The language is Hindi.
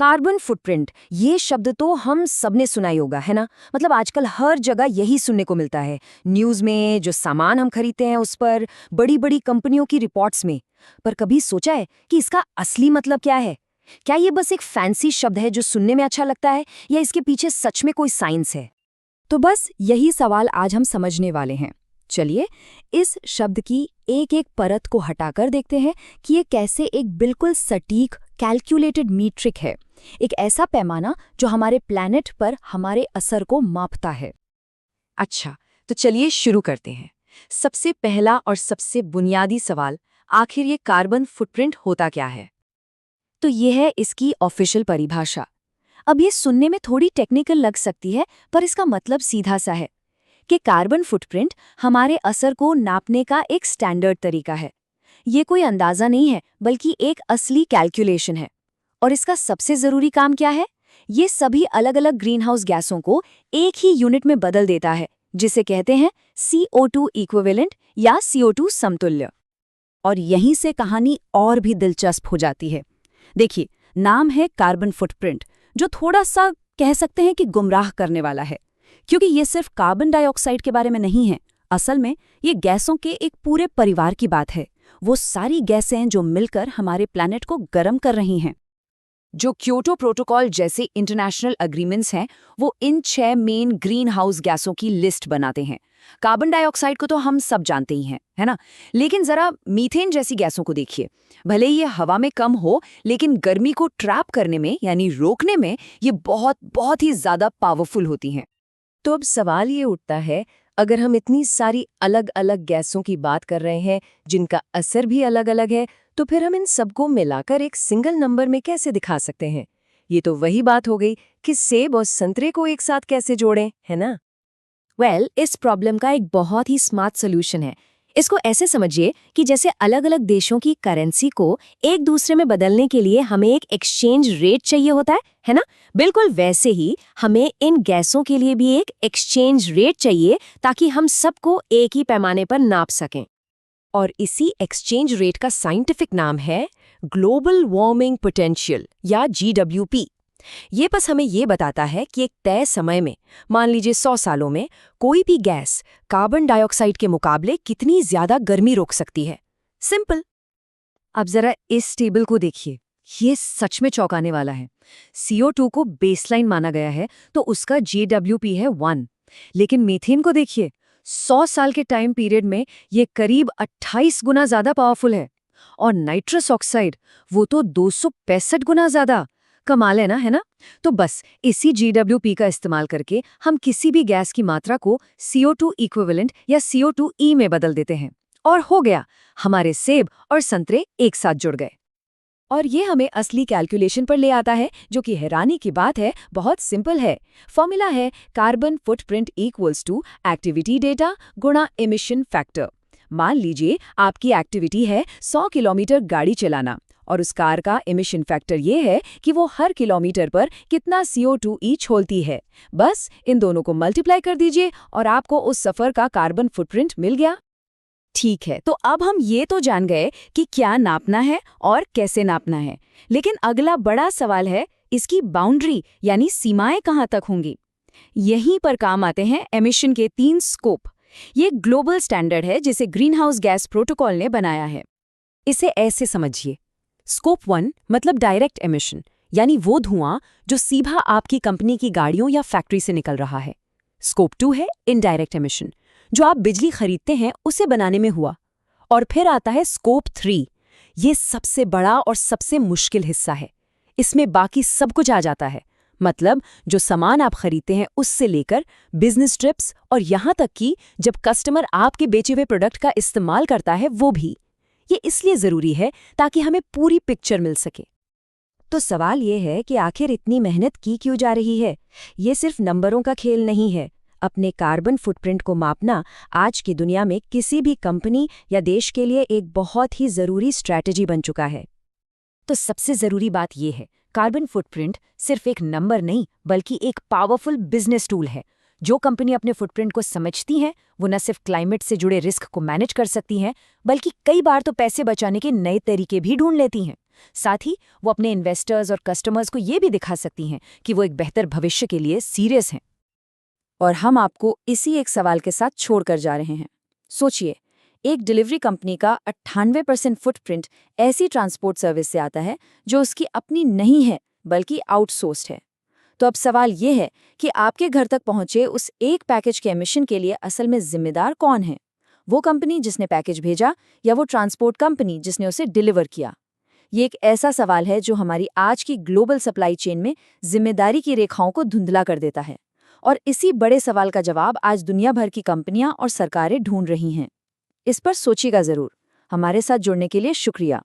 कार्बन फुटप्रिंट, ये शब्द तो हम सबने सुना ही होगा, है ना? मतलब आजकल हर जगह यही सुनने को मिलता है। न्यूज़ में, जो सामान हम खरीदते हैं उस पर, बड़ी-बड़ी कंपनियों की रिपोर्ट्स में। पर कभी सोचा है कि इसका असली मतलब क्या है? क्या ये बस एक फैंसी शब्द है जो सुनने में अच्छा लगता है, या इसके पीछे सच में कोई साइंस है? तो बस यही सवाल आज हम समझने वाले हैं। चलिए इस शब्द की एक एक परत को हटाकर देखते हैं कि ये कैसे एक बिल्कुल सटीक कैलकुलेटेड मीट्रिक है, एक ऐसा पैमाना जो हमारे प्लैनेट पर हमारे असर को मापता है। अच्छा, तो चलिए शुरू करते हैं। सबसे पहला और सबसे बुनियादी सवाल, आखिर ये कार्बन फुटप्रिंट होता क्या है? तो ये है इसकी ऑफिशियल परिभाषा। अब ये सुनने में थोड़ी टेक्निकल लग सकती है, पर इसका मतलब सीधा सा है कि कार्बन फुटप्रिंट हमारे असर को नापने का एक स्टैंडर्ड तरीका है। ये कोई अंदाजा नहीं है, बल्कि एक असली कैलकुलेशन है। और इसका सबसे जरूरी काम क्या है? ये सभी अलग अलग ग्रीनहाउस गैसों को एक ही यूनिट में बदल देता है, जिसे कहते हैं CO2 इक्विवेलेंट या CO2 समतुल्य। और यहीं से कहानी और भी दिलचस्प हो जाती है। देखिए, नाम है कार्बन फुटप्रिंट, जो थोड़ा सा कह सकते हैं कि गुमराह करने वाला है, क्योंकि ये सिर्फ कार्बन डाइऑक्साइड के बारे में नहीं है। असल में ये गैसों के एक पूरे परिवार की बात है, वो सारी गैसें जो मिलकर हमारे प्लैनेट को गर्म कर रही हैं। जो क्योटो प्रोटोकॉल जैसे इंटरनेशनल एग्रीमेंट्स हैं, वो इन 6 मेन ग्रीन हाउस गैसों की लिस्ट बनाते हैं। कार्बन डाइऑक्साइड को तो हम सब जानते ही हैं, है ना? लेकिन जरा मीथेन जैसी गैसों को देखिए। भले ये हवा में कम हो, लेकिन गर्मी को ट्रैप करने में यानी रोकने में ये बहुत बहुत ही ज्यादा पावरफुल होती हैं। तो अब सवाल ये उठता है, अगर हम इतनी सारी अलग अलग गैसों की बात कर रहे हैं जिनका असर भी अलग अलग है, तो फिर हम इन सबको मिलाकर एक सिंगल नंबर में कैसे दिखा सकते हैं? ये तो वही बात हो गई कि सेब और संतरे को एक साथ कैसे जोड़ें, है ना? इस प्रॉब्लम का एक बहुत ही स्मार्ट सोल्यूशन है। इसको ऐसे समझिए कि जैसे अलग अलग देशों की करेंसी को एक दूसरे में बदलने के लिए हमें एक एक्सचेंज रेट चाहिए होता है ना? बिल्कुल वैसे ही हमें इन गैसों के लिए भी एक एक्सचेंज रेट चाहिए, ताकि हम सबको एक ही पैमाने पर नाप सकें। और इसी एक्सचेंज रेट का साइंटिफिक नाम है ग्लोबल वार्मिंग पोटेंशियल या GWP। ये बस हमें ये बताता है कि एक तय समय में, मान लीजिए 100 सालों में, कोई भी गैस कार्बन डाइऑक्साइड के मुकाबले कितनी ज्यादा गर्मी रोक सकती है। सिंपल। अब जरा इस टेबल को देखिए, ये सच में चौंकाने वाला है। CO2 को बेसलाइन माना गया है, तो उसका GWP है 1। लेकिन मीथेन को देखिए, 100 साल के टाइम पीरियड में ये करीब 28 गुना ज्यादा पावरफुल है। और नाइट्रस ऑक्साइड, वो तो 265 गुना ज्यादा। कमाल है ना? तो बस इसी GWP का इस्तेमाल करके हम किसी भी गैस की मात्रा को CO2 इक्विवेलेंट या CO2e में बदल देते हैं, और हो गया, हमारे सेब और संतरे एक साथ जुड़ गए। और ये हमें असली कैलकुलेशन पर ले आता है, जो कि हैरानी की बात है, बहुत सिंपल है। फॉर्मूला है carbon footprint equals to activity data गुणा एमिशन फैक्टर। मान लीजिए आपकी एक्टिविटी है 100 किलोमीटर गाड़ी चलाना, और उस कार का एमिशन फैक्टर ये है कि वो हर किलोमीटर पर कितना CO2e छोड़ती है। बस इन दोनों को मल्टीप्लाई कर दीजिए और आपको उस सफर का कार्बन फुटप्रिंट मिल गया। ठीक है, तो अब हम ये तो जान गए कि क्या नापना है और कैसे नापना है, लेकिन अगला बड़ा सवाल है, इसकी बाउंड्री यानी सीमाएं कहाँ तक होंगी? यहीं पर काम आते हैं एमिशन के 3 स्कोप। ये ग्लोबल स्टैंडर्ड है जिसे ग्रीनहाउस गैस प्रोटोकॉल ने बनाया है। इसे ऐसे समझिए, स्कोप 1 मतलब डायरेक्ट एमिशन, यानी वो धुआं जो सीधा आपकी कंपनी की गाड़ियों या फैक्ट्री से निकल रहा है। स्कोप 2 है इनडायरेक्ट एमिशन, जो आप बिजली खरीदते हैं उसे बनाने में हुआ। और फिर आता है स्कोप 3। ये सबसे बड़ा और सबसे मुश्किल हिस्सा है। इसमें बाकी सब कुछ आ जाता है, मतलब जो सामान आप खरीदते हैं उससे लेकर बिजनेस ट्रिप्स, और यहाँ तक कि जब कस्टमर आपके बेचे हुए प्रोडक्ट का इस्तेमाल करता है वो भी। ये इसलिए ज़रूरी है ताकि हमें पूरी पिक्चर मिल सके। तो सवाल ये है कि आखिर इतनी मेहनत की क्यों जा रही है? ये सिर्फ नंबरों का खेल नहीं है। अपने कार्बन फुटप्रिंट को मापना आज की दुनिया में किसी भी कंपनी या देश के लिए एक बहुत ही ज़रूरी स्ट्रैटेजी बन चुका है। तो सबसे ज़रूरी बात यह है, कार्बन फुटप्रिंट सिर्फ एक नंबर नहीं, बल्कि एक पावरफुल बिजनेस टूल है। जो कंपनी अपने फुटप्रिंट को समझती हैं, वो न सिर्फ क्लाइमेट से जुड़े रिस्क को मैनेज कर सकती हैं, बल्कि कई बार तो पैसे बचाने के नए तरीके भी ढूंढ लेती हैं। साथ ही वो अपने इन्वेस्टर्स और कस्टमर्स को ये भी दिखा सकती हैं कि वो एक बेहतर भविष्य के लिए सीरियस हैं। और हम आपको इसी एक सवाल के साथ छोड़कर जा रहे हैं। सोचिए, एक डिलीवरी कंपनी का 98% फुटप्रिंट ऐसी ट्रांसपोर्ट सर्विस से आता है जो उसकी अपनी नहीं है बल्कि आउटसोर्स्ड है। तो अब सवाल ये है कि आपके घर तक पहुंचे उस एक पैकेज के एमिशन के लिए असल में जिम्मेदार कौन है? वो कंपनी जिसने पैकेज भेजा या वो ट्रांसपोर्ट कंपनी जिसने उसे डिलीवर किया? ये एक ऐसा सवाल है जो हमारी आज की ग्लोबल सप्लाई चेन में जिम्मेदारी की रेखाओं को धुंधला कर देता है। और इसी बड़े सवाल का जवाब आज दुनिया भर की कंपनियां और सरकारें ढूंढ रही हैं। इस पर सोचिएगा जरूर। हमारे साथ जुड़ने के लिए शुक्रिया।